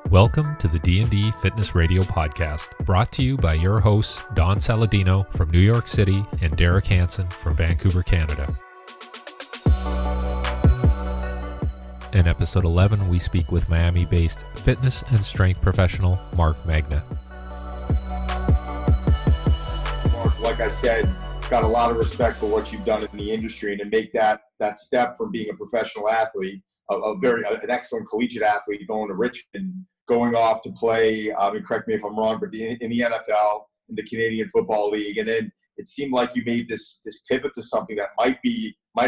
Welcome to the D&D Fitness Radio Podcast, brought to you by your hosts, Don Saladino from New York City and Derek Hansen from Vancouver, Canada. In episode 11, we speak with Miami-based fitness and strength professional Marc Megna. Marc, like I said, got a lot of respect for what you've done in the industry, and to make that step from being a professional athlete, an excellent collegiate athlete, going to Richmond, going off to play, and correct me if I'm wrong, but in the NFL, in the Canadian Football League, and then it seemed like you made this pivot to something that might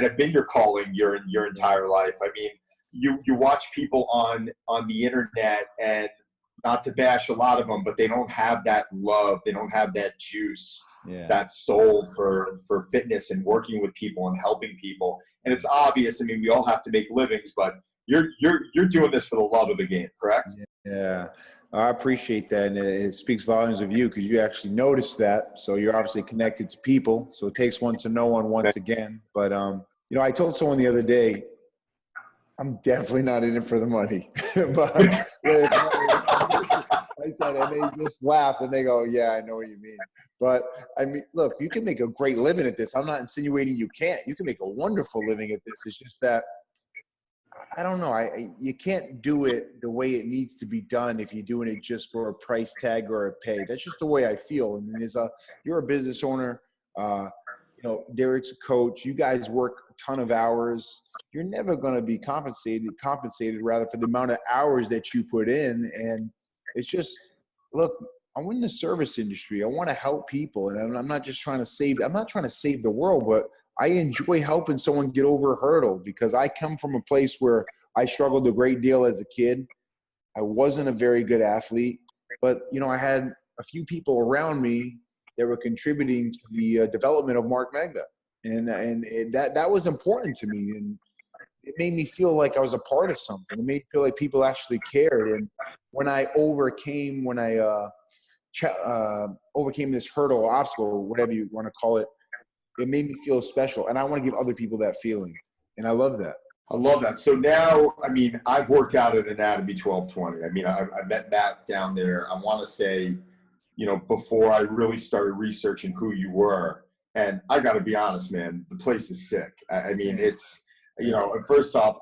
have been your calling your entire life. I mean, you watch people on the internet, and not to bash a lot of them, but they don't have that love, they don't have that juice, that soul for fitness and working with people and helping people. And it's obvious. I mean, we all have to make livings, but you're doing this for the love of the game, correct? Yeah, I appreciate that, and it speaks volumes of you because you actually noticed that. So you're obviously connected to people. So it takes one to know one once again. But I told someone the other day, I'm definitely not in it for the money. But I said, and they just laugh and they go, "Yeah, I know what you mean." But I mean, look, you can make a great living at this. I'm not insinuating you can't. You can make a wonderful living at this. It's just that, I don't know. You can't do it the way it needs to be done if you're doing it just for a price tag or a pay. That's just the way I feel. I mean, you're a business owner. Derek's a coach. You guys work a ton of hours. You're never going to be compensated rather for the amount of hours that you put in. And it's just, look, I'm in the service industry. I want to help people, and I'm not just trying to save. I'm not trying to save the world, but I enjoy helping someone get over a hurdle because I come from a place where I struggled a great deal as a kid. I wasn't a very good athlete, but, I had a few people around me that were contributing to the development of Marc Megna. And that was important to me. And it made me feel like I was a part of something. It made me feel like people actually cared. And when I overcame this hurdle, obstacle, whatever you want to call it, it made me feel special, and I want to give other people that feeling, and I love that. I love that. So now, I mean, I've worked out at Anatomy 1220. I mean, I met Matt down there, I want to say, before I really started researching who you were. And I got to be honest, man, the place is sick. I mean, it's, first off,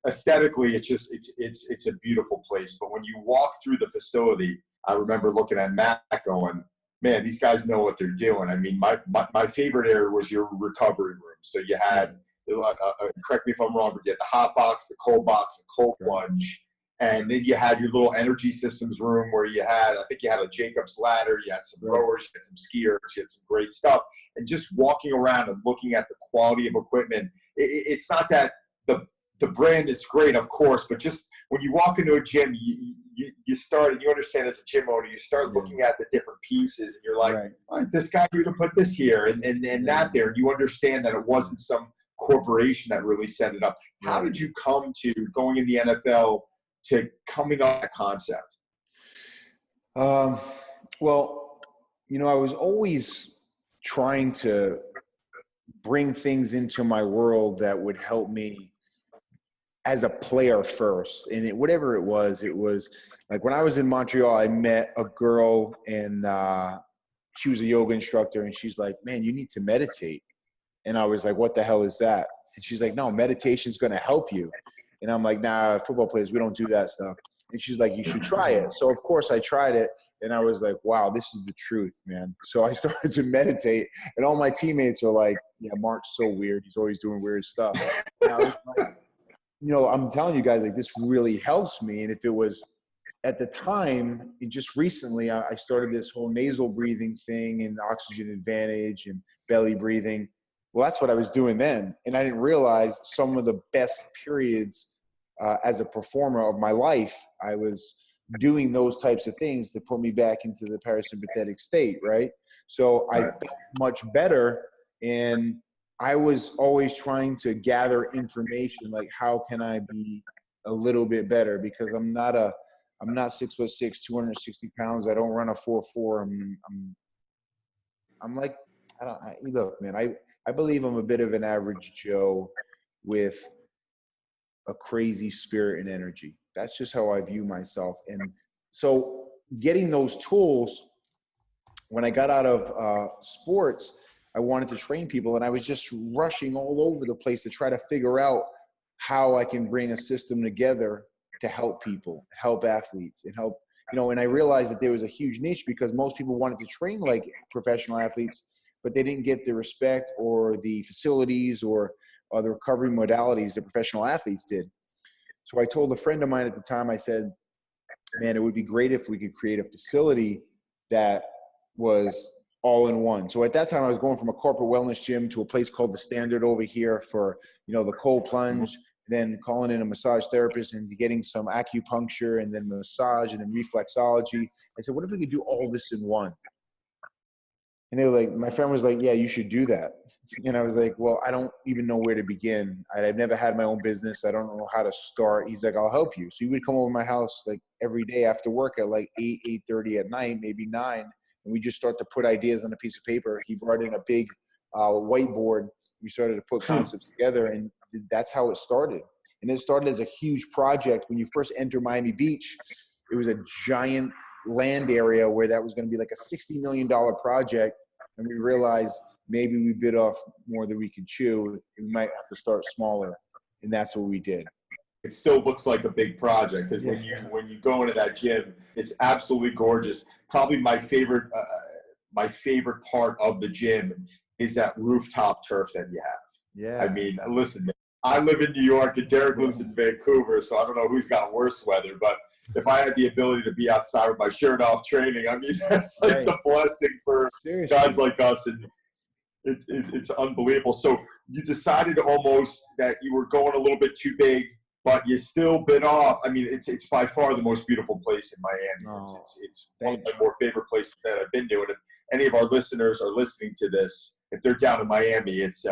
aesthetically, it's a beautiful place. But when you walk through the facility, I remember looking at Matt going, man, these guys know what they're doing. I mean, my favorite area was your recovery room. So you had, correct me if I'm wrong, but you had the hot box, the cold plunge, and then you had your little energy systems room where you had a Jacob's ladder, you had some rowers, you had some skiers, you had some great stuff. And just walking around and looking at the quality of equipment, it's not that the brand is great, of course, but just when you walk into a gym, you start, and you understand as a gym owner, you start looking at the different pieces, and you're like, all right, this guy could put this here and that there. And you understand that it wasn't some corporation that really set it up. How did you come to going in the NFL to coming up with that concept? Well, I was always trying to bring things into my world that would help me as a player first. And whatever it was like when I was in Montreal, I met a girl, and she was a yoga instructor, and she's like, man, you need to meditate. And I was like, what the hell is that? And she's like, no, meditation's going to help you. And I'm like, nah, football players, we don't do that stuff. And she's like, you should try it. So of course I tried it, and I was like, wow, this is the truth, man. So I started to meditate, and all my teammates are like, yeah, Mark's so weird. He's always doing weird stuff. And I was like, I'm telling you guys, like, this really helps me. And if it was at the time, just recently, I started this whole nasal breathing thing and oxygen advantage and belly breathing. Well, that's what I was doing then. And I didn't realize some of the best periods as a performer of my life, I was doing those types of things to put me back into the parasympathetic state, right? So I felt much better, and I was always trying to gather information, like how can I be a little bit better, because I'm not 6'6", 260 pounds. I don't run a 4.4. I'm like, look, man, I believe I'm a bit of an average Joe with a crazy spirit and energy. That's just how I view myself. And so getting those tools, when I got out of sports, I wanted to train people, and I was just rushing all over the place to try to figure out how I can bring a system together to help people, help athletes, and help, and I realized that there was a huge niche because most people wanted to train like professional athletes, but they didn't get the respect or the facilities or the recovery modalities that professional athletes did. So I told a friend of mine at the time, I said, man, it would be great if we could create a facility that was all in one. So at that time I was going from a corporate wellness gym to a place called The Standard over here for, the cold plunge, then calling in a massage therapist and getting some acupuncture and then massage and then reflexology. I said, what if we could do all this in one? And they were like, my friend was like, yeah, you should do that. And I was like, well, I don't even know where to begin. I've never had my own business. I don't know how to start. He's like, I'll help you. So he would come over to my house like every day after work at like 8, 8:30 at night, maybe 9. And we just start to put ideas on a piece of paper. He brought in a big whiteboard. We started to put concepts together, and that's how it started. And it started as a huge project. When you first enter Miami Beach, it was a giant land area where that was going to be like a $60 million project. And we realized maybe we bit off more than we could chew. We might have to start smaller. And that's what we did. It still looks like a big project because when you go into that gym, it's absolutely gorgeous. Probably my favorite part of the gym is that rooftop turf that you have. Yeah. I mean, listen, I live in New York and Derek lives in Vancouver, so I don't know who's got worse weather, but if I had the ability to be outside with my shirt off training, I mean, that's like the blessing for guys like us, and it's unbelievable. So you decided almost that you were going a little bit too big, but you still bit off. I mean, it's by far the most beautiful place in Miami. It's one of my more favorite places that I've been to. And if any of our listeners are listening to this, if they're down in Miami, it's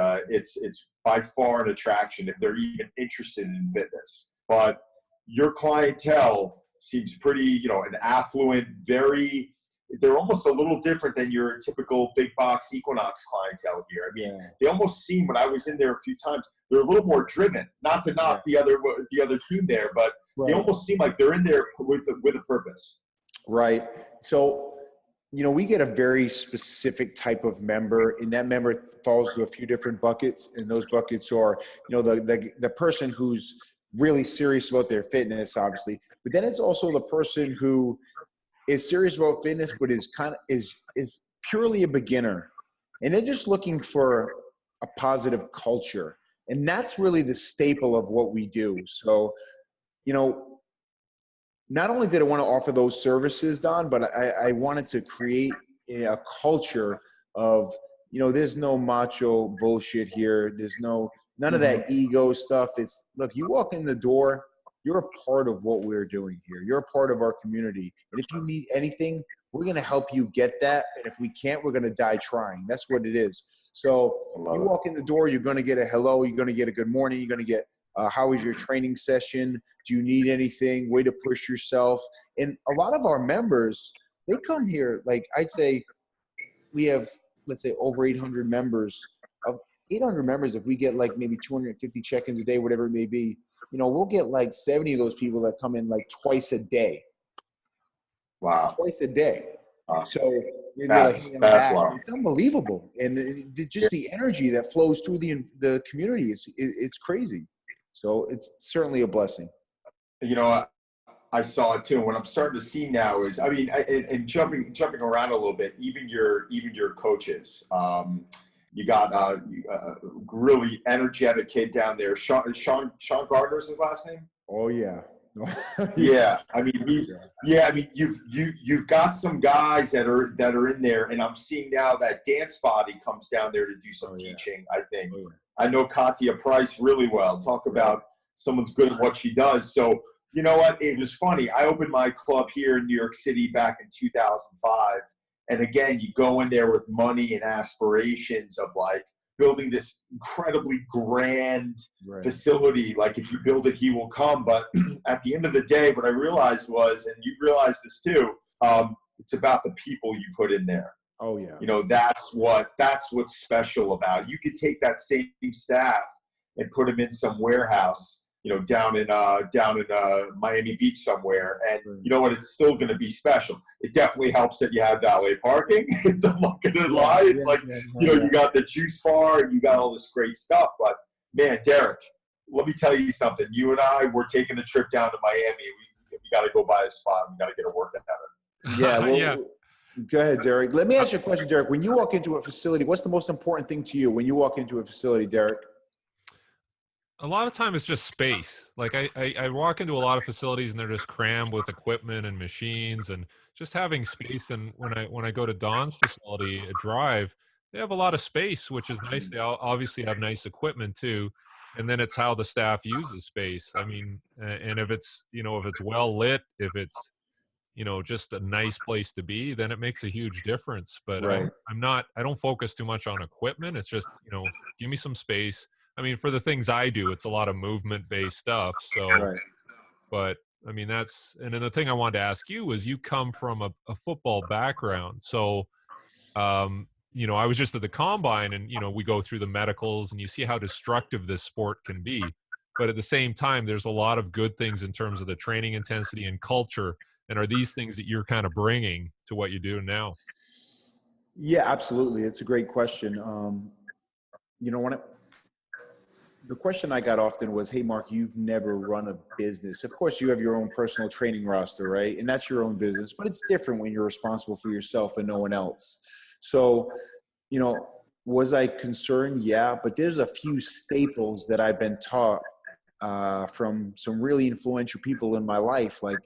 by far an attraction if they're even interested in fitness. But your clientele seems pretty, an affluent, they're almost a little different than your typical big box Equinox clientele here. I mean, they almost seem, when I was in there a few times, they're a little more driven. Not to knock the other team there, but they almost seem like they're in there with a purpose. Right. So, we get a very specific type of member, and that member falls to a few different buckets. And those buckets are, the person who's really serious about their fitness, obviously, but then it's also the person who is serious about fitness, but is purely a beginner, and they're just looking for a positive culture. And that's really the staple of what we do. So, not only did I want to offer those services, Don, but I wanted to create a culture of, there's no macho bullshit here. There's none of that ego stuff. It's, look, you walk in the door, you're a part of what we're doing here. You're a part of our community. And if you need anything, we're going to help you get that. And if we can't, we're going to die trying. That's what it is. So you walk in the door, you're going to get a hello. You're going to get a good morning. You're going to get, how was your training session? Do you need anything? Way to push yourself. And a lot of our members, they come here, like I'd say we have, let's say, over 800 members. Of 800 members, if we get like maybe 250 check-ins a day, whatever it may be, we'll get like 70 of those people that come in like twice a day. Wow. Twice a day. Wow. So that's wow. It's unbelievable. And just the energy that flows through the community, it's crazy. So it's certainly a blessing. I saw it too. What I'm starting to see now is, I mean, and jumping around a little bit, even your coaches. You got a really energetic kid down there. Sean Gardner's his last name? Oh yeah. Yeah. I mean, you've got some guys that are in there, and I'm seeing now that Dance Body comes down there to do some teaching, I think. Oh, yeah. I know Katia Price really well. Talk about someone's good at what she does. So, you know what? It was funny. I opened my club here in New York City back in 2005. And again, you go in there with money and aspirations of like building this incredibly grand facility. Like if you build it, he will come. But at the end of the day, what I realized was, and you realize this too, it's about the people you put in there. Oh yeah. That's what's special about it. You could take that same staff and put them in some warehouse, down in Miami Beach somewhere. And you know what? It's still going to be special. It definitely helps that you have valet parking. I'm not going to lie. It's you got the juice bar and you got all this great stuff. But man, Derek, let me tell you something. You and I, we're taking a trip down to Miami. We got to go by a spot. We got to get a workout out. Yeah. Well, go ahead, Derek. Let me ask you a question, Derek. When you walk into a facility, what's the most important thing to you when you walk into a facility, Derek? A lot of time it's just space. Like I walk into a lot of facilities and they're just crammed with equipment and machines and just having space. And when I go to Don's facility at Drive, they have a lot of space, which is nice. They obviously have nice equipment too. And then it's how the staff uses space. I mean, and if it's, if it's well lit, if it's, just a nice place to be, then it makes a huge difference. But right. I don't focus too much on equipment. It's just, give me some space. I mean, for the things I do, it's a lot of movement-based stuff. So, right. But I mean, and then the thing I wanted to ask you was you come from a football background. So, I was just at the combine and, we go through the medicals and you see how destructive this sport can be. But at the same time, there's a lot of good things in terms of the training intensity and culture. And are these things that you're kind of bringing to what you do now? Yeah, absolutely. It's a great question. The question I got often was, hey, Mark, you've never run a business. Of course, you have your own personal training roster, right? And that's your own business, but it's different when you're responsible for yourself and no one else. So, was I concerned? Yeah, but there's a few staples that I've been taught from some really influential people in my life. Like,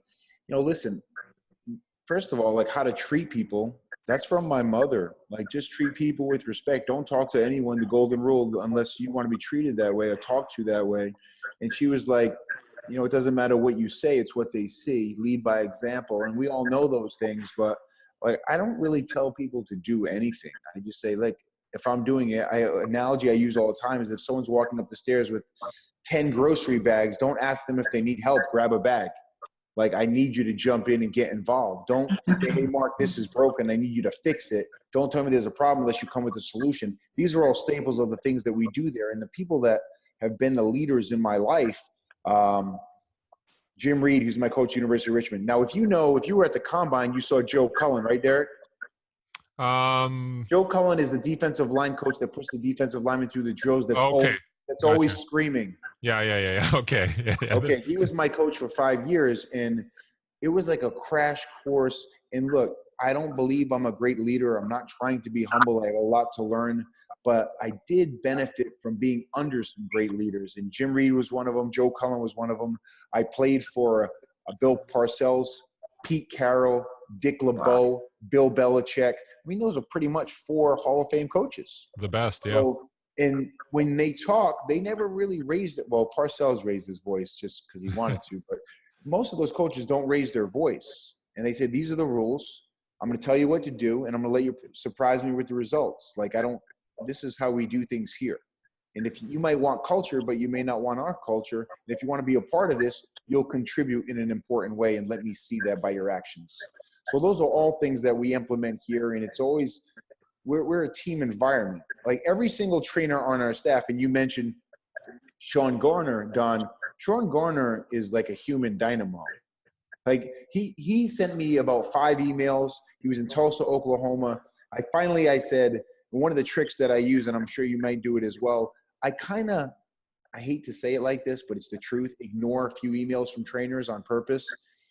listen, first of all, like how to treat people. That's from my mother. Like, just treat people with respect. Don't talk to anyone, the golden rule, unless you want to be treated that way or talked to that way. And she was like, it doesn't matter what you say, it's what they see. Lead by example. And we all know those things, but like, I don't really tell people to do anything. I just say, like, if I'm doing it, analogy I use all the time is if someone's walking up the stairs with 10 grocery bags, don't ask them if they need help, grab a bag. Like, I need you to jump in and get involved. Don't say, hey, Mark, this is broken. I need you to fix it. Don't tell me there's a problem unless you come with a solution. These are all staples of the things that we do there. And the people that have been the leaders in my life, Jim Reed, who's my coach at University of Richmond. Now, if you were at the combine, you saw Joe Cullen, right, Derek? Joe Cullen is the defensive line coach that puts the defensive lineman through the drills. That's okay. That's gotcha. Always screaming. Yeah. Okay. Yeah. Okay. He was my coach for 5 years, and it was like a crash course. And look, I don't believe I'm a great leader. I'm not trying to be humble. I have a lot to learn, but I did benefit from being under some great leaders. And Jim Reed was one of them. Joe Cullen was one of them. I played for Bill Parcells, Pete Carroll, Dick LeBeau, Bill Belichick. I mean, those are pretty much 4 Hall of Fame coaches. The best, yeah. So, and when they talk, they never really raised it. Well, Parcells raised his voice just because he wanted to, but most of those coaches don't raise their voice. And they say, these are the rules. I'm going to tell you what to do, and I'm going to let you surprise me with the results. Like, this is how we do things here. And if you might want culture, but you may not want our culture. And if you want to be a part of this, you'll contribute in an important way, and let me see that by your actions. So those are all things that we implement here. And it's always, we're a team environment. Like, every single trainer on our staff, and you mentioned Sean Garner, Don. Sean Garner is like a human dynamo. Like, he sent me about 5 emails. He was in Tulsa, Oklahoma. I said, one of the tricks that I use, and I'm sure you might do it as well, I hate to say it like this, but it's the truth, ignore a few emails from trainers on purpose,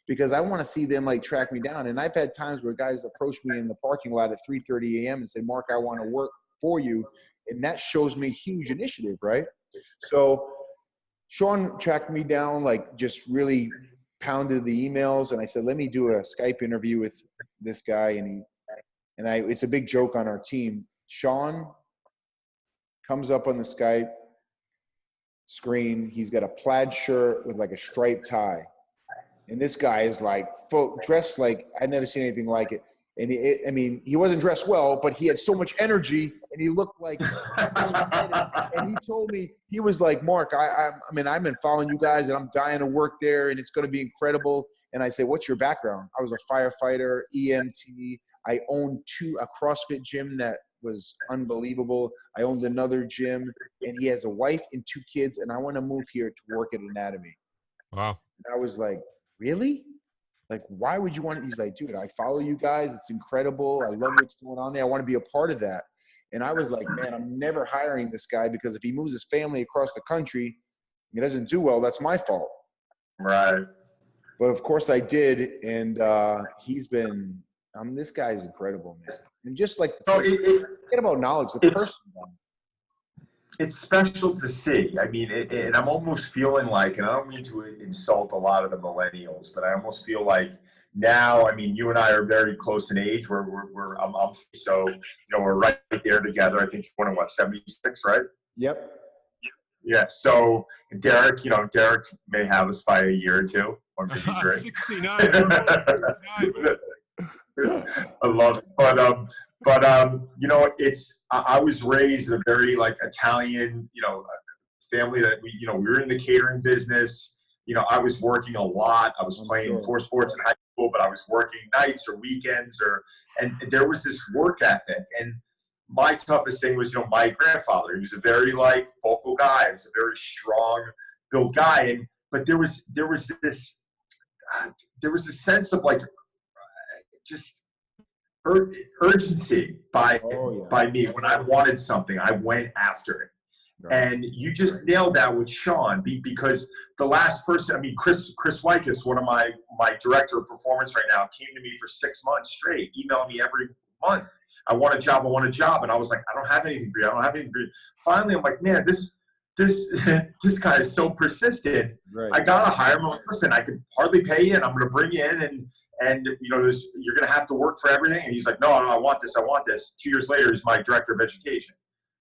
because I want to see them like track me down. And I've had times where guys approach me in the parking lot at 3:30 a.m. and say, Mark, I want to work for you. And that shows me huge initiative, right? So Sean tracked me down, like, just really pounded the emails. And I said, let me do a Skype interview with this guy. And it's a big joke on our team. Sean comes up on the Skype screen. He's got a plaid shirt with like a striped tie. And this guy is like dressed like I've never seen anything like it. And he wasn't dressed well, but he had so much energy, and he looked like. And he told me, he was like, Mark, I've been following you guys, and I'm dying to work there, and it's going to be incredible. And I said, what's your background? I was a firefighter, EMT. I owned a CrossFit gym that was unbelievable. I owned another gym, and he has a wife and 2 kids, and I want to move here to work at anatomy. Wow. And I was like, really? Like, why would you want it? He's like, dude, I follow you guys. It's incredible. I love what's going on there. I want to be a part of that. And I was like, man, I'm never hiring this guy, because if he moves his family across the country, he doesn't do well, that's my fault. Right. But of course I did. And this guy is incredible, man. And just like, forget about knowledge, the person. It's special to see. I mean, and I'm almost feeling like, and I don't mean to insult a lot of the millennials, but I almost feel like now, I mean, you and I are very close in age. I'm so, we're right there together. I think you're born in 76, right? Yep. Yeah. So Derek may have us by a year or two, or maybe 69. I love it. But I was raised in a very Italian, family that we were in the catering business. I was working a lot. I was playing 4 sports in high school, but I was working nights or weekends and there was this work ethic. And my toughest thing was, my grandfather. He was a very vocal guy. He was a very strong built guy. But there was this sense of just urgency by me. When I wanted something, I went after it. Right. And you just nailed that with Sean, because the last person, Chris Wykus, one of my director of performance right now, came to me for 6 months straight, emailing me every month. I want a job. And I was like, I don't have anything for you. Finally, I'm like, man, this guy is so persistent. Right. I got to hire him. Listen, I could hardly pay you, and I'm going to bring you in, and you're going to have to work for everything. And he's like, no, I want this. 2 years later, he's my director of education.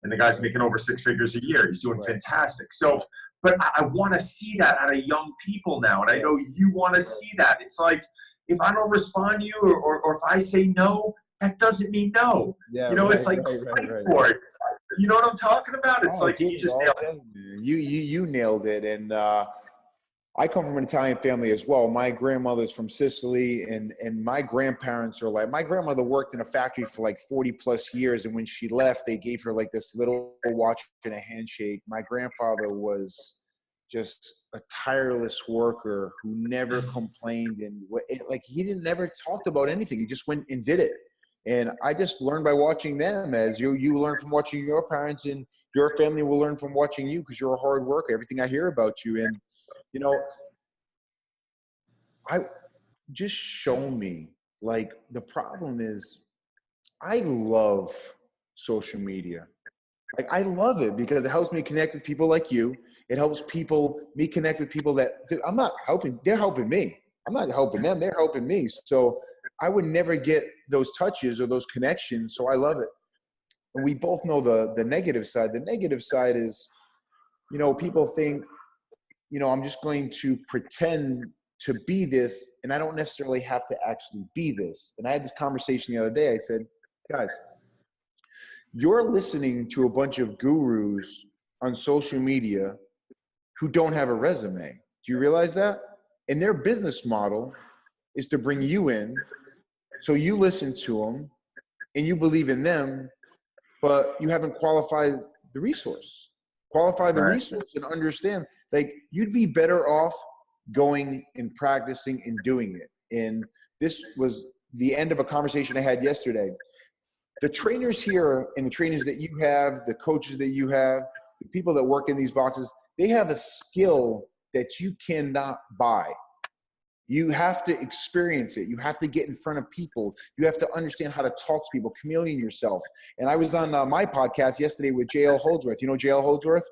And the guy's making over 6 figures a year. He's doing fantastic. So, but I want to see that out of young people now. And I know you want to see that. It's like, if I don't respond to you or if I say no, that doesn't mean no. Yeah, it's like fight for it. You know what I'm talking about? It's you just nailed it. You nailed it. And I come from an Italian family as well. My grandmother's from Sicily, and my grandparents are my grandmother worked in a factory for 40 plus years. And when she left, they gave her this little watch and a handshake. My grandfather was just a tireless worker who never complained. And he never talked about anything. He just went and did it. And I just learned by watching them, as you learn from watching your parents, and your family will learn from watching you, because you're a hard worker. Everything I hear about you. And, I just show me, the problem is I love social media. I love it because it helps me connect with people like you. It helps me connect with people that I'm not helping. They're helping me. I'm not helping them. They're helping me. So I would never get those touches or those connections. So I love it. And we both know the negative side. The negative side is, people think, I'm just going to pretend to be this, and I don't necessarily have to actually be this. And I had this conversation the other day. I said, guys, you're listening to a bunch of gurus on social media who don't have a resume. Do you realize that? And their business model is to bring you in, so you listen to them and you believe in them, but you haven't qualified the resource. Qualify the resource and understand, you'd be better off going and practicing and doing it. And this was the end of a conversation I had yesterday. The trainers here and the trainers that you have, the coaches that you have, the people that work in these boxes, they have a skill that you cannot buy. You have to experience it. You have to get in front of people. You have to understand how to talk to people, chameleon yourself. And I was on my podcast yesterday with J.L. Holdsworth. You know J.L. Holdsworth?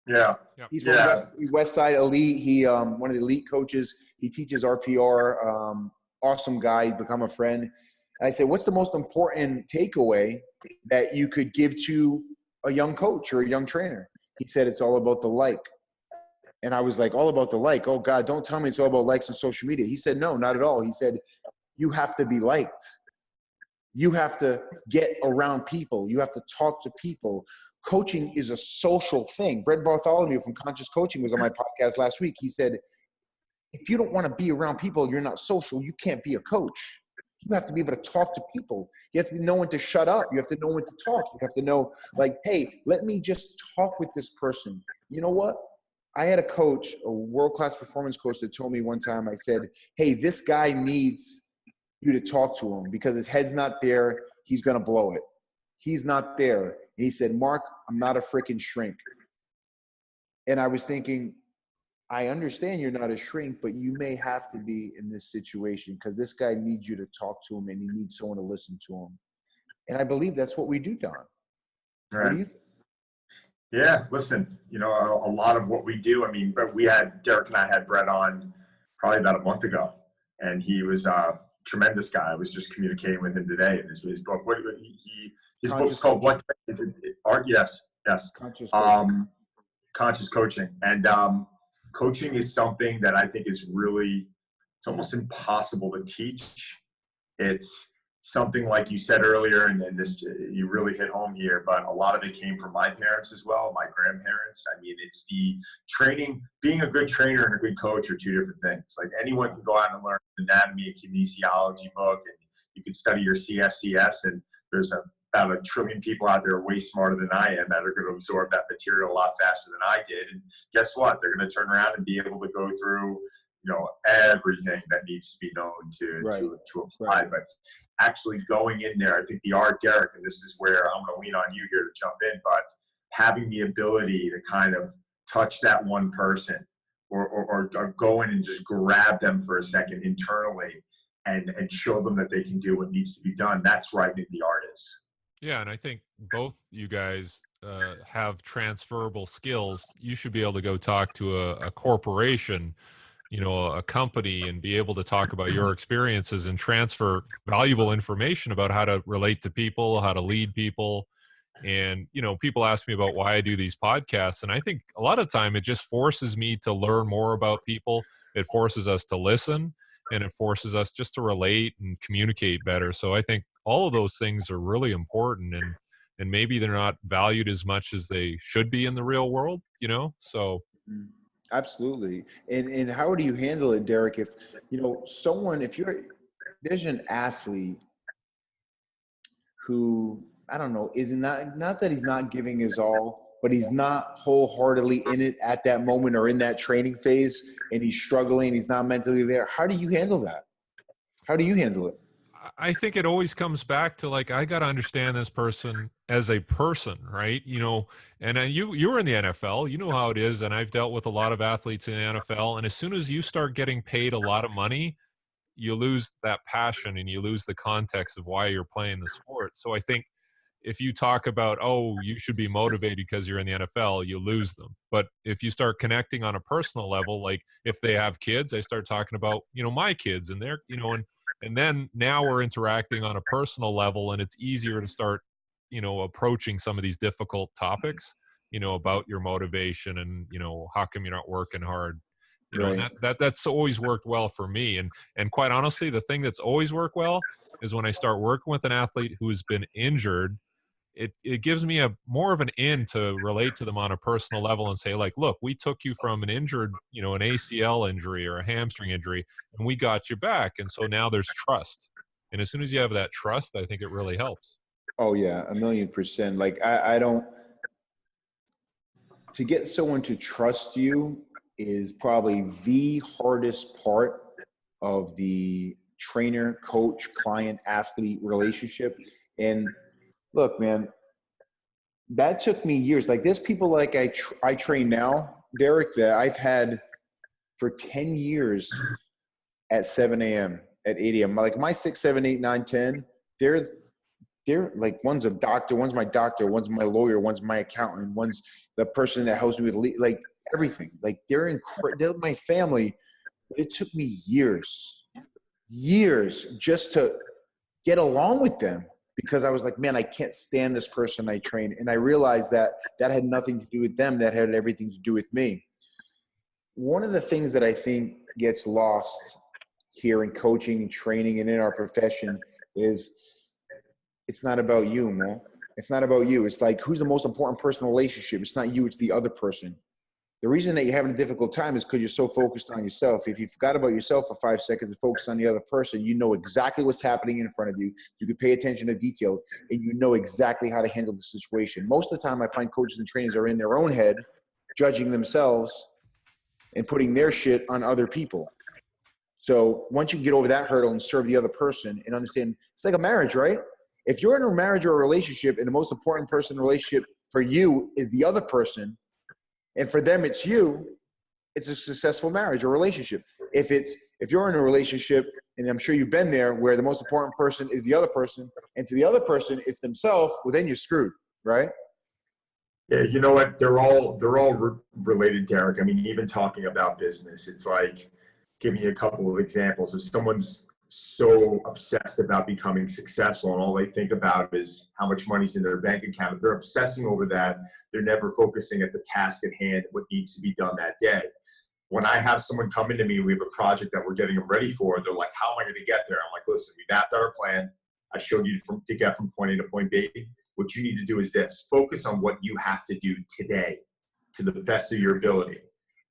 Yeah. He's from West Side Elite. He one of the elite coaches. He teaches RPR. Awesome guy. He's become a friend. And I said, what's the most important takeaway that you could give to a young coach or a young trainer? He said, it's all about the like. And I was like, all about the like. Oh, God, don't tell me it's all about likes on social media. He said, no, not at all. He said, you have to be liked. You have to get around people. You have to talk to people. Coaching is a social thing. Brent Bartholomew from Conscious Coaching was on my podcast last week. He said, if you don't want to be around people, you're not social, you can't be a coach. You have to be able to talk to people. You have to know when to shut up. You have to know when to talk. You have to know, like, hey, let me just talk with this person. You know what? I had a coach, a world-class performance coach, that told me one time, I said, hey, this guy needs you to talk to him because his head's not there. He's going to blow it. He's not there. And he said, Mark, I'm not a freaking shrink. And I was thinking, I understand you're not a shrink, but you may have to be in this situation because this guy needs you to talk to him and he needs someone to listen to him. And I believe that's what we do, Don. Right. What do you think? Yeah, listen, you know, a lot of what we do, I mean, but Derek and I had Brett on probably about a month ago, and he was a tremendous guy. I was just communicating with him today. And his book, his book's called What? Is it Art? Yes. Conscious coaching. Conscious coaching. And coaching is something that I think is really, it's almost impossible to teach. It's something like you said earlier, and this, you really hit home here, but a lot of it came from my parents as well, my grandparents. I mean, it's the training, being a good trainer and a good coach are two different things. Like anyone can go out and learn anatomy and kinesiology book, and you can study your CSCS, and there's about 1 trillion people out there way smarter than I am that are going to absorb that material a lot faster than I did. And guess what? They're going to turn around and be able to go through, you know, everything that needs to be known to apply. Right. But actually going in there, I think the art, Derek, and this is where I'm going to lean on you here to jump in, but having the ability to kind of touch that one person or go in and just grab them for a second internally and show them that they can do what needs to be done. That's where I think the art is. Yeah, and I think both you guys have transferable skills. You should be able to go talk to a corporation, you know, a company, and be able to talk about your experiences and transfer valuable information about how to relate to people, how to lead people. And, you know, people ask me about why I do these podcasts. And I think a lot of time it just forces me to learn more about people. It forces us to listen, and it forces us just to relate and communicate better. So I think all of those things are really important, and maybe they're not valued as much as they should be in the real world, you know? So Absolutely. And how do you handle it, Derek? If, you know, there's an athlete who, I don't know, is not that he's not giving his all, but he's not wholeheartedly in it at that moment or in that training phase, and he's struggling, he's not mentally there. How do you handle that? How do you handle it? I think it always comes back to, like, I got to understand this person as a person, right? You know, and you were in the NFL, you know how it is. And I've dealt with a lot of athletes in the NFL. And as soon as you start getting paid a lot of money, you lose that passion and you lose the context of why you're playing the sport. So I think if you talk about, oh, you should be motivated because you're in the NFL, you lose them. But if you start connecting on a personal level, like if they have kids, I start talking about, you know, my kids and their, you know, and then now we're interacting on a personal level, and it's easier to start, you know, approaching some of these difficult topics, you know, about your motivation and, you know, how come you're not working hard, you know, Right. and that's always worked well for me. And quite honestly, the thing that's always worked well is when I start working with an athlete who's been injured. It gives me a more of an in to relate to them on a personal level and say, like, look, we took you from an injured, you know, an ACL injury or a hamstring injury, and we got you back. And so now there's trust. And as soon as you have that trust, I think it really helps. Oh yeah, 1,000,000%. Like I don't, to get someone to trust you is probably the hardest part of the trainer, coach, client, athlete relationship. And look, man, that took me years. Like there's people like I train now, Derek, that I've had for 10 years at 7 a.m., at 8 a.m. Like my 6, 7, 8, 9, 10, they're like, one's a doctor, one's my doctor, one's my lawyer, one's my accountant, one's the person that helps me with like everything. Like they're my family. But it took me years just to get along with them, because I was like, man, I can't stand this person I train. And I realized that had nothing to do with them. That had everything to do with me. One of the things that I think gets lost here in coaching and training and in our profession is it's not about you, man. It's not about you. It's like, who's the most important person in the relationship? It's not you, it's the other person. The reason that you're having a difficult time is because you're so focused on yourself. If you forgot about yourself for 5 seconds and focus on the other person, you know exactly what's happening in front of you. You can pay attention to detail, and you know exactly how to handle the situation. Most of the time, I find coaches and trainers are in their own head, judging themselves and putting their shit on other people. So once you get over that hurdle and serve the other person and understand, it's like a marriage, right? If you're in a marriage or a relationship and the most important person in the relationship for you is the other person, and for them it's you, it's a successful marriage or relationship. If you're in a relationship, and I'm sure you've been there, where the most important person is the other person, and to the other person it's themselves, well, then you're screwed, right? Yeah, you know what? They're all related, Derek. I mean, even talking about business, it's like giving you a couple of examples. If someone's so obsessed about becoming successful and all they think about is how much money's in their bank account, if they're obsessing over that, they're never focusing at the task at hand, what needs to be done that day. When I have someone come into me, we have a project that we're getting them ready for, they're like, how am I going to get there? I'm like, listen, we mapped out our plan. I showed you to get from point A to point B. What you need to do is this: focus on what you have to do today to the best of your ability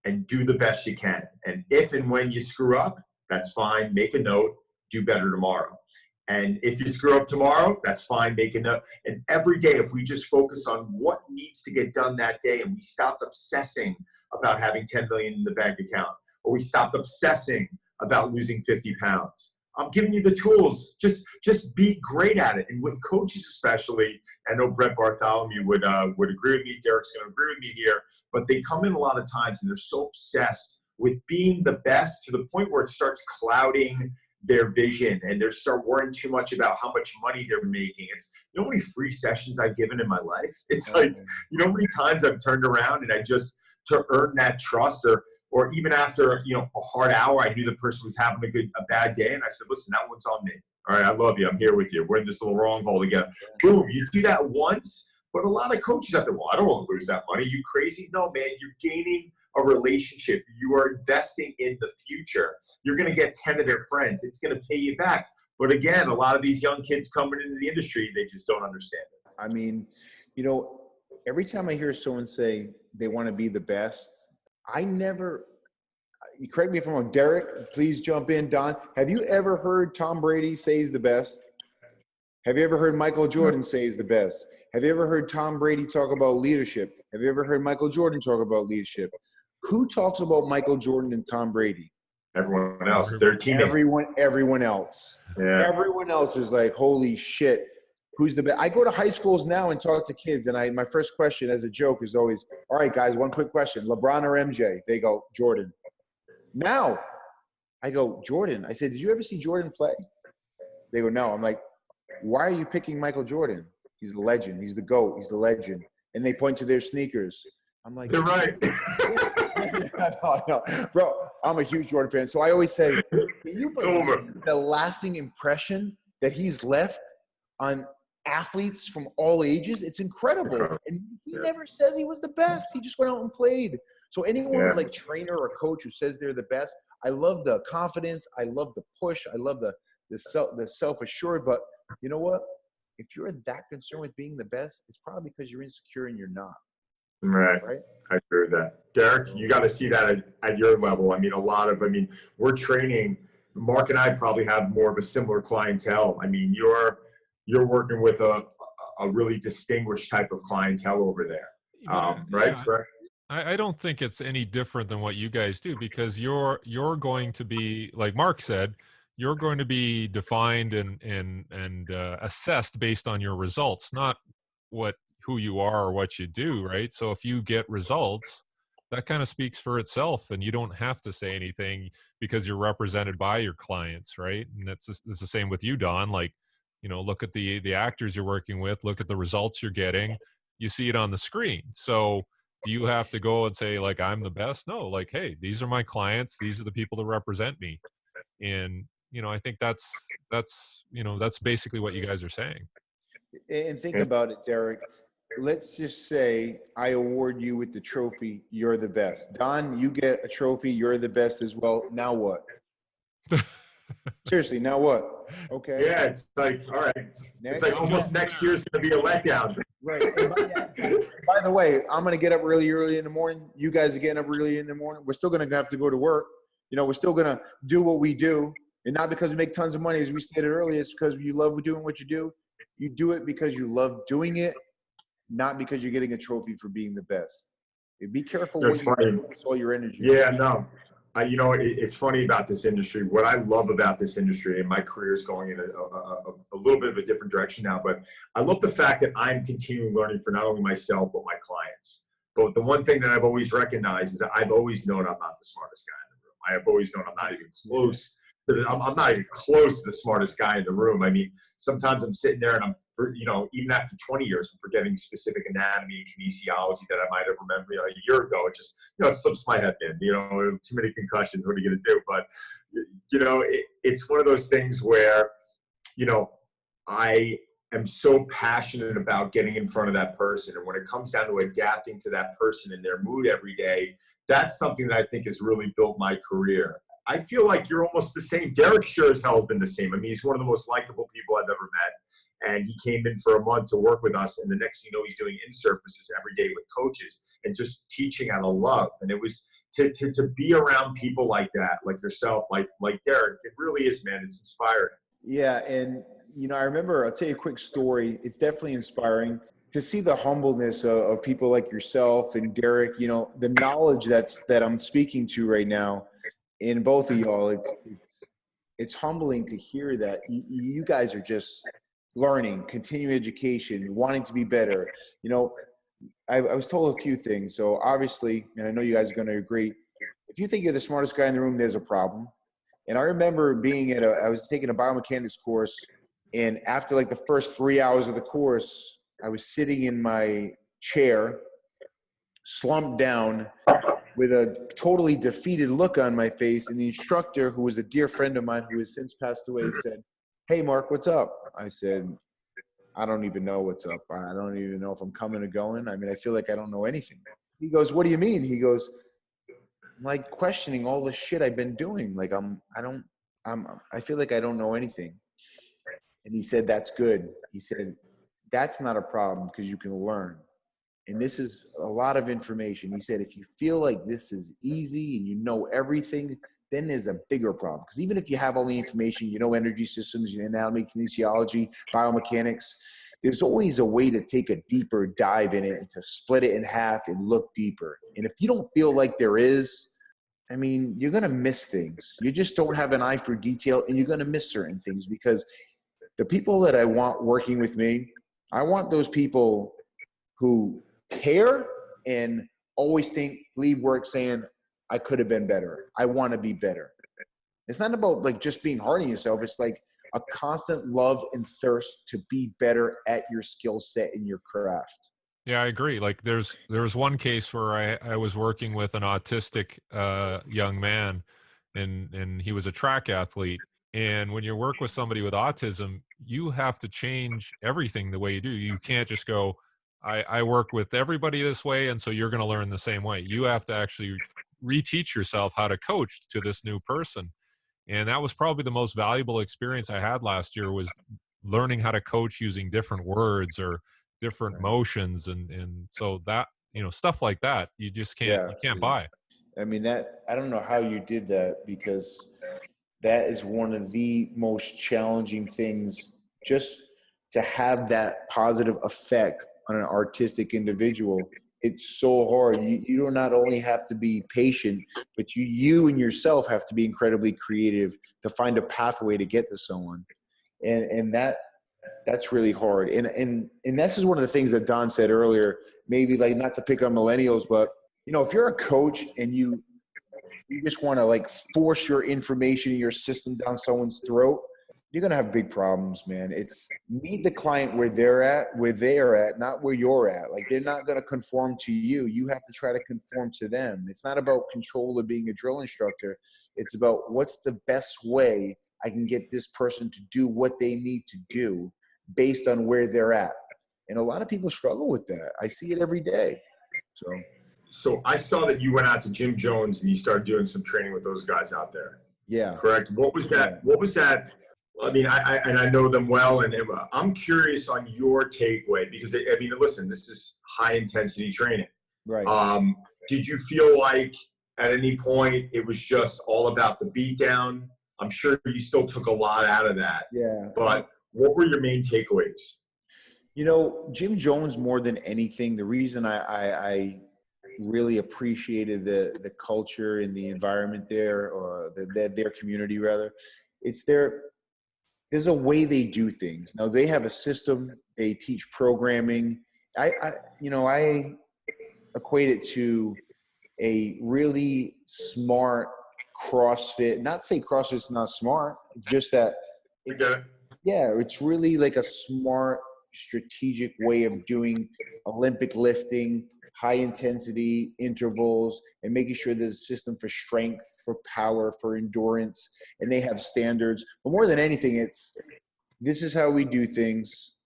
and do the best you can. And if and when you screw up, that's fine. Make a note, do better tomorrow. And if you screw up tomorrow, that's fine. Make a note. And every day, if we just focus on what needs to get done that day, and we stopped obsessing about having 10 million in the bank account, or we stopped obsessing about losing 50 pounds. I'm giving you the tools. Just be great at it. And with coaches especially, I know Brett Bartholomew would agree with me. Derek's going to agree with me here. But they come in a lot of times and they're so obsessed with being the best to the point where it starts clouding their vision, and they start worrying too much about how much money they're making. It's, you know how many free sessions I've given in my life? It's like, you know how many times I've turned around and I just, to earn that trust, or even after, you know, a hard hour, I knew the person was having a bad day, and I said, listen, that one's on me. All right, I love you. I'm here with you. We're in this little wrong hole together. Boom, you do that once, but a lot of coaches out there, well, I don't want to lose that money. You crazy? No, man, you're gaining a relationship. You are investing in the future. You're going to get 10 of their friends. It's going to pay you back. But again, a lot of these young kids coming into the industry, they just don't understand it. I mean, you know, every time I hear someone say they want to be the best, you correct me if I'm wrong, Derek, please jump in. Don, have you ever heard Tom Brady say he's the best? Have you ever heard Michael Jordan say he's the best? Have you ever heard Tom Brady talk about leadership? Have you ever heard Michael Jordan talk about leadership? Who talks about Michael Jordan and Tom Brady? Everyone else. They're teammates. Everyone else. Yeah. Everyone else is like, holy shit, who's the best? I go to high schools now and talk to kids, and my first question as a joke is always, all right, guys, one quick question. LeBron or MJ? They go, Jordan. Now, I go, Jordan. I said, did you ever see Jordan play? They go, no. I'm like, why are you picking Michael Jordan? He's the legend. He's the GOAT. He's the legend. And they point to their sneakers. I'm like, they're right. no. Bro, I'm a huge Jordan fan. So I always say, can you believe the lasting impression that he's left on athletes from all ages? It's incredible. And he never says he was the best. He just went out and played. So anyone like trainer or coach who says they're the best, I love the confidence. I love the push. I love the self-assured. But you know what? If you're that concerned with being the best, it's probably because you're insecure and you're not. Right. I agree with that. Derek, you got to see that at your level. I mean, we're training. Mark and I probably have more of a similar clientele. I mean, you're working with a really distinguished type of clientele over there. Right? Yeah. I don't think it's any different than what you guys do, because you're going to be, like Mark said, you're going to be defined and assessed based on your results, not who you are or what you do, right? So if you get results, that kind of speaks for itself, and you don't have to say anything because you're represented by your clients, right? And it's the same with you, Don. Like, you know, look at the actors you're working with, look at the results you're getting, you see it on the screen. So do you have to go and say, like, I'm the best? No, like, hey, these are my clients, these are the people that represent me. And, you know, I think that's basically what you guys are saying. And think about it, Derek. Let's just say I award you with the trophy, you're the best. Don, you get a trophy, you're the best as well. Now what? Seriously, now what? Okay. Yeah, it's like, all right. It's like almost next year's going to be a letdown. Right. By the way, I'm going to get up really early in the morning. You guys are getting up really in the morning. We're still going to have to go to work. You know, we're still going to do what we do. And not because we make tons of money, as we stated earlier. It's because you love doing what you do. You do it because you love doing it, not because you're getting a trophy for being the best. Be careful when you focus all your energy. Yeah, no. You know, it's funny about this industry. What I love about this industry, and my career is going in a little bit of a different direction now, but I love the fact that I'm continuing learning for not only myself, but my clients. But the one thing that I've always recognized is that I've always known I'm not the smartest guy in the room. I have always known I'm not even close. I'm not even close to the smartest guy in the room. I mean, sometimes I'm sitting there and even after 20 years, I'm forgetting specific anatomy and kinesiology that I might have remembered, a year ago. It just, it slips my head in, too many concussions. What are you going to do? But, it's one of those things where, I am so passionate about getting in front of that person. And when it comes down to adapting to that person and their mood every day, that's something that I think has really built my career. I feel like you're almost the same. Derek sure as hell has been the same. I mean, he's one of the most likable people I've ever met. And he came in for a month to work with us. And the next thing you know, he's doing in-services every day with coaches and just teaching out of love. And it was to be around people like that, like yourself, like Derek, it really is, man. It's inspiring. Yeah. And, I remember, I'll tell you a quick story. It's definitely inspiring to see the humbleness of people like yourself and Derek, the knowledge that I'm speaking to right now. In both of y'all, it's humbling to hear that you guys are just learning, continuing education, wanting to be better. I was told a few things. So obviously, and I know you guys are going to agree, if you think you're the smartest guy in the room, there's a problem. And I remember I was taking a biomechanics course, and after like the first 3 hours of the course, I was sitting in my chair, slumped down, with a totally defeated look on my face. And the instructor, who was a dear friend of mine who has since passed away, said, "Hey, Mark, what's up?" I said, "I don't even know what's up. I don't even know if I'm coming or going. I mean, I feel like I don't know anything." He goes, "What do you mean?" He goes, "I'm like questioning all the shit I've been doing. Like I feel like I don't know anything." And he said, "That's good." He said, "That's not a problem because you can learn. And this is a lot of information." He said, "If you feel like this is easy and you know everything, then there's a bigger problem. Because even if you have all the information, energy systems, anatomy, kinesiology, biomechanics, there's always a way to take a deeper dive in it and to split it in half and look deeper. And if you don't feel like there is, I mean, you're going to miss things. You just don't have an eye for detail, and you're going to miss certain things. Because the people that I want working with me, I want those people who care and always leave work saying, I could have been better. I want to be better. It's not about like just being hard on yourself. It's like a constant love and thirst to be better at your skill set in your craft. Yeah, I agree. Like there was one case where I was working with an autistic young man, and he was a track athlete. And when you work with somebody with autism, you have to change everything the way you do. You can't just go, I work with everybody this way, and so you're going to learn the same way. You have to actually reteach yourself how to coach to this new person. And that was probably the most valuable experience I had last year, was learning how to coach using different words or different motions. And so that, stuff like that, you just can't buy. I mean, I don't know how you did that, because that is one of the most challenging things, just to have that positive effect on an artistic individual. It's so hard. You do not only have to be patient, but you and yourself have to be incredibly creative to find a pathway to get to someone. And that's really hard. And this is one of the things that Don said earlier, maybe like not to pick on millennials, but if you're a coach and you just want to like force your information in your system down someone's throat, you're going to have big problems, man. It's meet the client where they are at, not where you're at. Like, they're not going to conform to you. You have to try to conform to them. It's not about control of being a drill instructor. It's about what's the best way I can get this person to do what they need to do based on where they're at. And a lot of people struggle with that. I see it every day. So I saw that you went out to Jim Jones and you started doing some training with those guys out there. Yeah. Correct. What was that? What was that? I mean, I know them well, and I'm curious on your takeaway because I mean, listen, this is high intensity training. Right. Did you feel like at any point it was just all about the beatdown? I'm sure you still took a lot out of that. Yeah. But what were your main takeaways? You know, Jim Jones, more than anything, the reason I really appreciated the culture and the environment there, or their community rather, there's a way they do things. Now they have a system. They teach programming. I equate it to a really smart CrossFit. Not say CrossFit's not smart, just that it's really like a smart, strategic way of doing Olympic lifting, high intensity intervals, and making sure there's a system for strength, for power, for endurance, and they have standards. But more than anything, this is how we do things.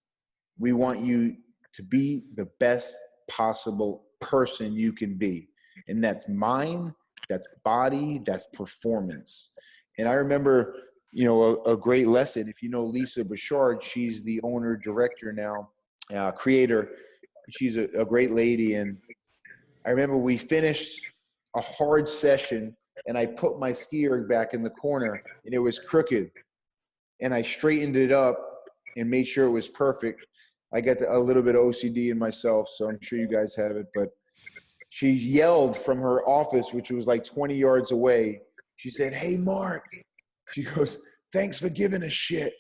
We want you to be the best possible person you can be. And that's mind, that's body, that's performance. And I remember, a great lesson. If you know Lisa Bouchard, she's the owner, director now, creator. She's a great lady. And I remember we finished a hard session and I put my ski erg back in the corner and it was crooked. And I straightened it up and made sure it was perfect. I got a little bit of OCD in myself, so I'm sure you guys have it. But she yelled from her office, which was like 20 yards away. She said, "Hey, Mark." She goes, "Thanks for giving a shit."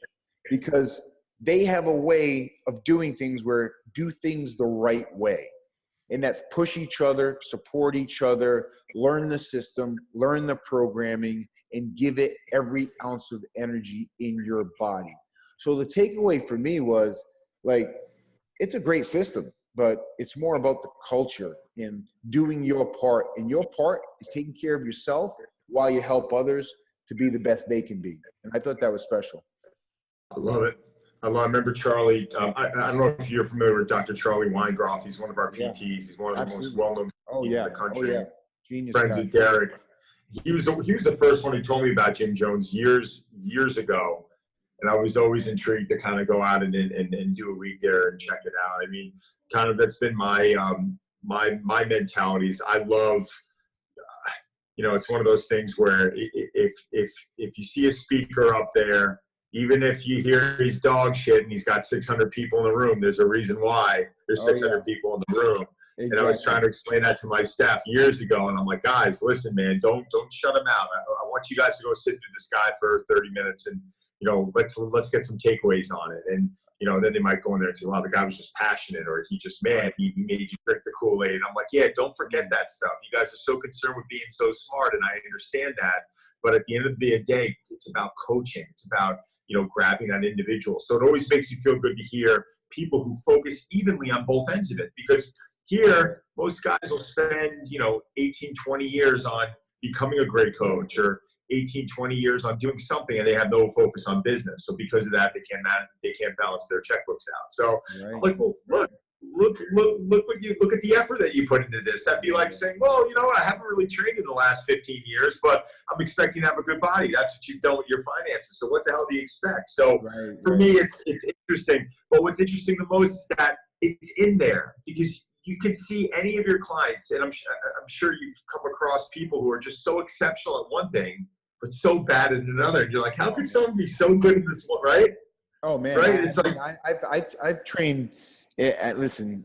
Because they have a way of doing things where do things the right way. And that's push each other, support each other, learn the system, learn the programming, and give it every ounce of energy in your body. So the takeaway for me was, like, it's a great system, but it's more about the culture and doing your part. And your part is taking care of yourself while you help others to be the best they can be. And I thought that was special. I love it. I remember Charlie. I don't know if you're familiar with Dr. Charlie Weingroff. He's one of our PTs. He's one of the most well-known PTs in the country. Genius Friends guy. with Derek. He was the first one who told me about Jim Jones years ago. And I was always intrigued to kind of go out and do a week there and check it out. I mean, kind of that's been my my mentality is I love, it's one of those things where if you see a speaker up there, even if you hear he's dog shit and he's got 600 people in the room, there's a reason why there's 600 people in the room. Exactly. And I was trying to explain that to my staff years ago. And I'm like, guys, listen, man, don't shut him out. I want you guys to go sit through this guy for 30 minutes and, let's get some takeaways on it. And, then they might go in there and say, wow, the guy was just passionate, or he made you drink the Kool-Aid. And I'm like, yeah, don't forget that stuff. You guys are so concerned with being so smart, and I understand that. But at the end of the day, it's about coaching. It's about, grabbing that individual. So it always makes you feel good to hear people who focus evenly on both ends of it. Because here, most guys will spend, 18, 20 years on becoming a great coach, or 18, 20 years on doing something, and they have no focus on business. So because of that, they can't balance their checkbooks out. So right. I'm like, well, look at the effort that you put into this. That'd be like saying, well, I haven't really trained in the last 15 years, but I'm expecting to have a good body. That's what you've done with your finances. So what the hell do you expect? So for me, it's interesting. But what's interesting the most is that it's in there, because you can see any of your clients, and I'm sure you've come across people who are just so exceptional at one thing, but so bad at another. And you're like, how could someone be so good in this one, right? Oh man, right? It's like I've trained. Listen,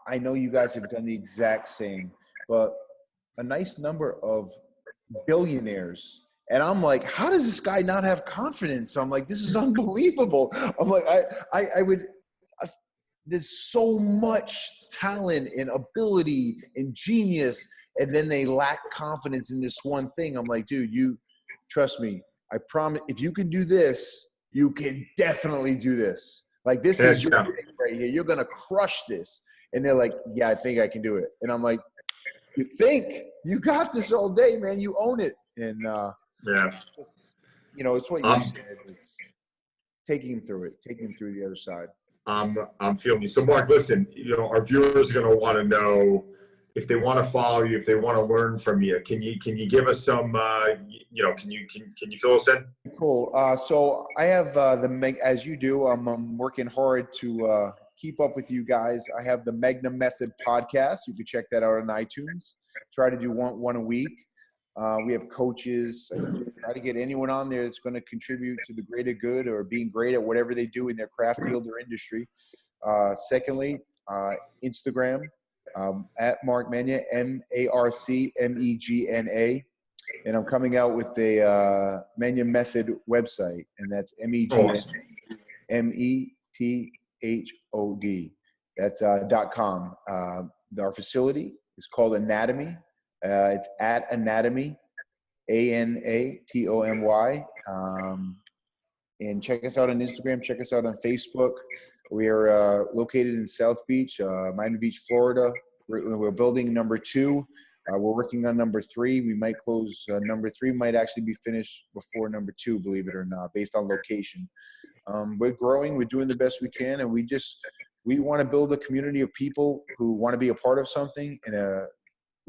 I know you guys have done the exact same, but a nice number of billionaires. And I'm like, how does this guy not have confidence? I'm like, this is unbelievable. I'm like, there's so much talent and ability and genius, and then they lack confidence in this one thing. I'm like, dude, you trust me. I promise, if you can do this, you can definitely do this. Like, this is your thing right here. You're going to crush this. And they're like, yeah, I think I can do it. And I'm like, you think? You got this all day, man. You own it. And, it's what you said. It's taking him through it, taking him through the other side. I'm feeling you. So, Mark, listen, our viewers are going to want to know, if they want to follow you, if they want to learn from you, can you give us some, can you fill us in? Cool. So I have as you do, I'm working hard to keep up with you guys. I have the Megna Method podcast. You can check that out on iTunes. Try to do one a week. We have coaches. I try to get anyone on there that's going to contribute to the greater good or being great at whatever they do in their craft field or industry. Secondly, Instagram at Marc Megna, MarcMegna. And I'm coming out with a Megna Method website, and that's MEGNA.METHOD. That's .com. Our facility is called Anatomy. It's at Anatomy, ANATOMY. And check us out on Instagram. Check us out on Facebook. We are located in South Beach, Miami Beach, Florida. We're building number 2. We're working on number 3. We might close. Number 3 might actually be finished before number 2, believe it or not, based on location. We're growing. We're doing the best we can. And we want to build a community of people who want to be a part of something, and a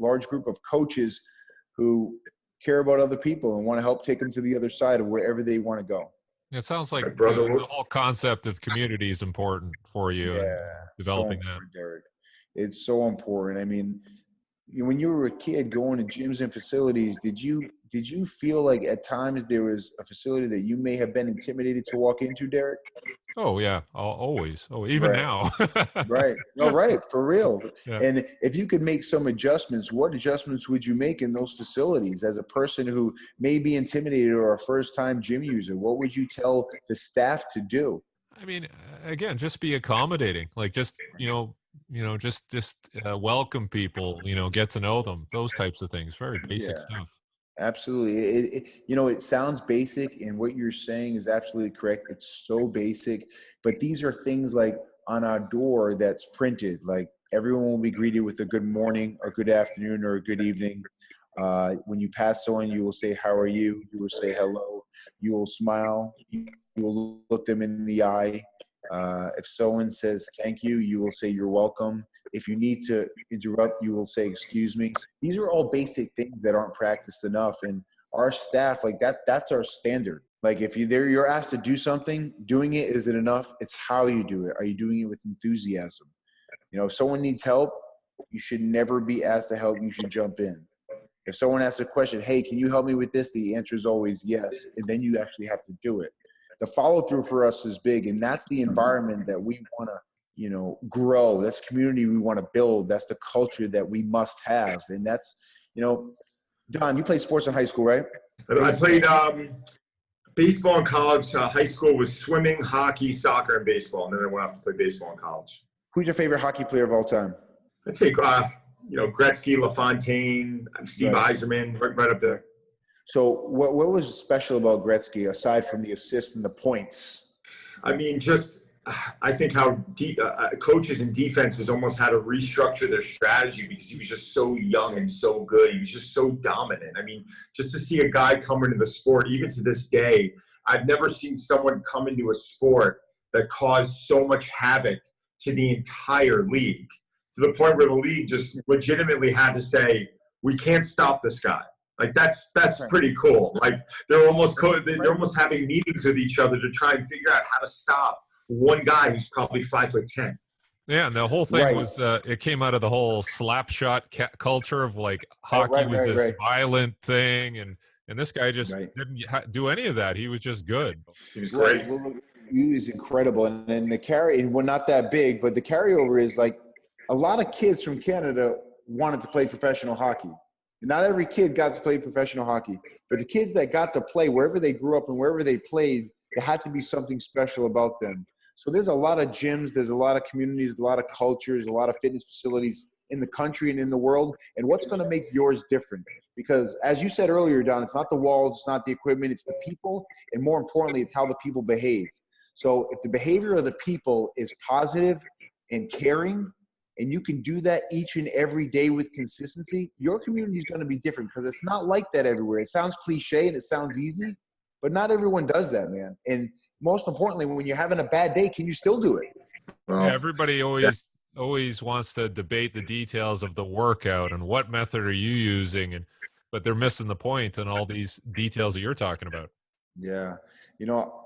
large group of coaches who care about other people and want to help take them to the other side of wherever they want to go. It sounds like the whole concept of community is important for you. Yeah, developing that. Derek. It's so important. I mean, when you were a kid going to gyms and facilities, did you feel like at times there was a facility that you may have been intimidated to walk into, Derek? Oh yeah, always. Oh, even now. Right. No, right. For real. Yeah. And if you could make some adjustments, what adjustments would you make in those facilities as a person who may be intimidated or a first-time gym user? What would you tell the staff to do? I mean, again, just be accommodating. Like just welcome people. Get to know them. Those types of things. Very basic stuff. Absolutely. It sounds basic, and what you're saying is absolutely correct. It's so basic, but these are things like on our door that's printed, like everyone will be greeted with a good morning or good afternoon or a good evening. When you pass someone, you will say, "How are you?" You will say hello. You will smile. You will look them in the eye. If someone says thank you, you will say you're welcome. If you need to interrupt, you will say excuse me. These are all basic things that aren't practiced enough. And our staff, like that's our standard. Like if you're asked to do something, doing it isn't enough. It's how you do it. Are you doing it with enthusiasm? If someone needs help, you should never be asked to help. You should jump in. If someone asks a question, hey, can you help me with this? The answer is always yes. And then you actually have to do it. The follow through for us is big. And that's the environment that we want to, grow. That's community we want to build. That's the culture that we must have. And that's, Don, you played sports in high school, right? I played baseball in college. High school was swimming, hockey, soccer, and baseball. And then I went off to play baseball in college. Who's your favorite hockey player of all time? I'd take, Gretzky, LaFontaine, Steve Yzerman, right up there. So what was special about Gretzky aside from the assists and the points? I mean, I think how coaches and defenses almost had to restructure their strategy because he was just so young and so good. He was just so dominant. I mean, just to see a guy come into the sport, even to this day, I've never seen someone come into a sport that caused so much havoc to the entire league, to the point where the league just legitimately had to say, we can't stop this guy. Like that's pretty cool. Like they're almost having meetings with each other to try and figure out how to stop one guy who's probably 5'10". Yeah, and the whole thing was it came out of the whole slap shot culture of like hockey was this violent thing, and this guy just didn't do any of that. He was just good. He was great. He was incredible, and the carry, and we're not that big, but the carryover is like a lot of kids from Canada wanted to play professional hockey. Not every kid got to play professional hockey, but the kids that got to play wherever they grew up and wherever they played, there had to be something special about them. So there's a lot of gyms, there's a lot of communities, a lot of cultures, a lot of fitness facilities in the country and in the world. And what's going to make yours different? Because as you said earlier, Don, it's not the walls, it's not the equipment, it's the people. And more importantly, it's how the people behave. So if the behavior of the people is positive and caring, and you can do that each and every day with consistency, your community is going to be different because it's not like that everywhere. It sounds cliche and it sounds easy, but not everyone does that, man. And most importantly, when you're having a bad day, can you still do it? Yeah, everybody always always wants to debate the details of the workout and what method are you using, but they're missing the point and all these details that you're talking about. Yeah.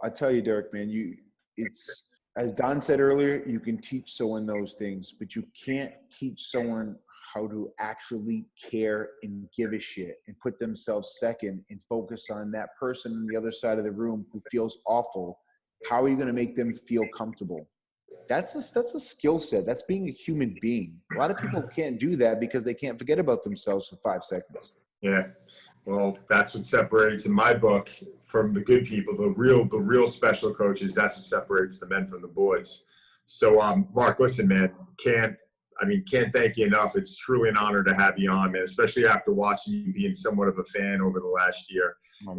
I tell you, Derek, man, it's, as Don said earlier, you can teach someone those things, but you can't teach someone how to actually care and give a shit and put themselves second and focus on that person on the other side of the room who feels awful. How are you going to make them feel comfortable? That's a skill set. That's being a human being. A lot of people can't do that because they can't forget about themselves for 5 seconds. Yeah. Well, that's what separates, in my book, from the good people, the real special coaches. That's what separates the men from the boys. So, Marc, listen, man, can't thank you enough. It's truly an honor to have you on, man, especially after watching you being somewhat of a fan over the last year. Oh,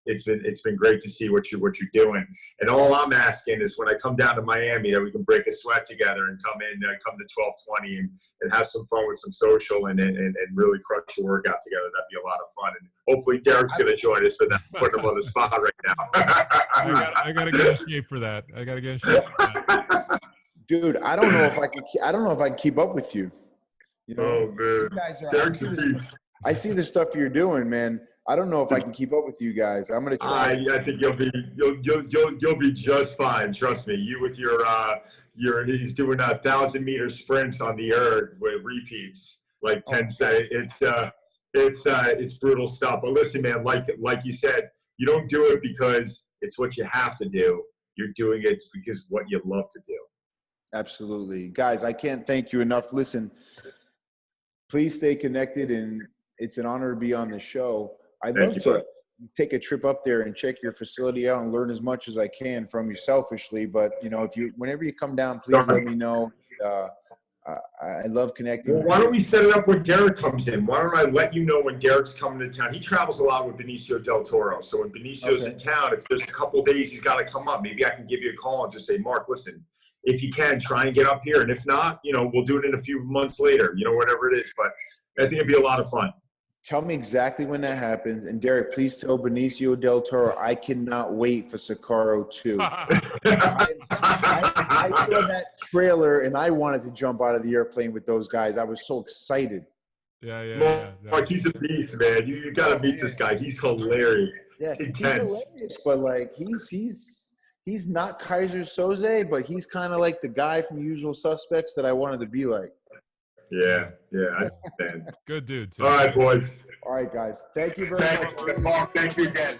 It's been great to see what you're doing. And all I'm asking is when I come down to Miami that we can break a sweat together and come to 1220 and have some fun with some social and really crush the workout together. That'd be a lot of fun. And hopefully Derek's going to join us for that. Putting him on the spot right now. I gotta get in shape for that. Dude, I don't know if I can keep up with you. Oh man, you guys I see the stuff you're doing, man. I don't know if I can keep up with you guys. I'm gonna try. I think you'll be just fine. Trust me. You with your he's doing 1,000-meter sprints on the erg with repeats like 10 say. It's brutal stuff. But listen, man, like you said, you don't do it because it's what you have to do. You're doing it because what you love to do. Absolutely. Guys, I can't thank you enough. Listen, please stay connected, and it's an honor to be on the show. I'd love to take a trip up there and check your facility out and learn as much as I can from you selfishly. But, whenever you come down, please let me know. I love connecting. Well, why don't we set it up when Derek comes in? Why don't I let you know when Derek's coming to town? He travels a lot with Benicio del Toro. So when Benicio's in town, if there's a couple of days he's got to come up, maybe I can give you a call and just say, Marc, listen, if you can, try and get up here. And if not, we'll do it in a few months later, whatever it is. But I think it'd be a lot of fun. Tell me exactly when that happens. And Derek, please tell Benicio del Toro I cannot wait for Sicario 2. I saw that trailer and I wanted to jump out of the airplane with those guys. I was so excited. Yeah. Marc, he's a beast, man. You got to meet this guy. He's hilarious. Yeah, he's intense. Hilarious, but like he's not Kaiser Soze, but he's kind of like the guy from Usual Suspects that I wanted to be like. Yeah, I understand. Good dude, too. All right, boys. All right, guys. Thank you very much. Marc, thank you again.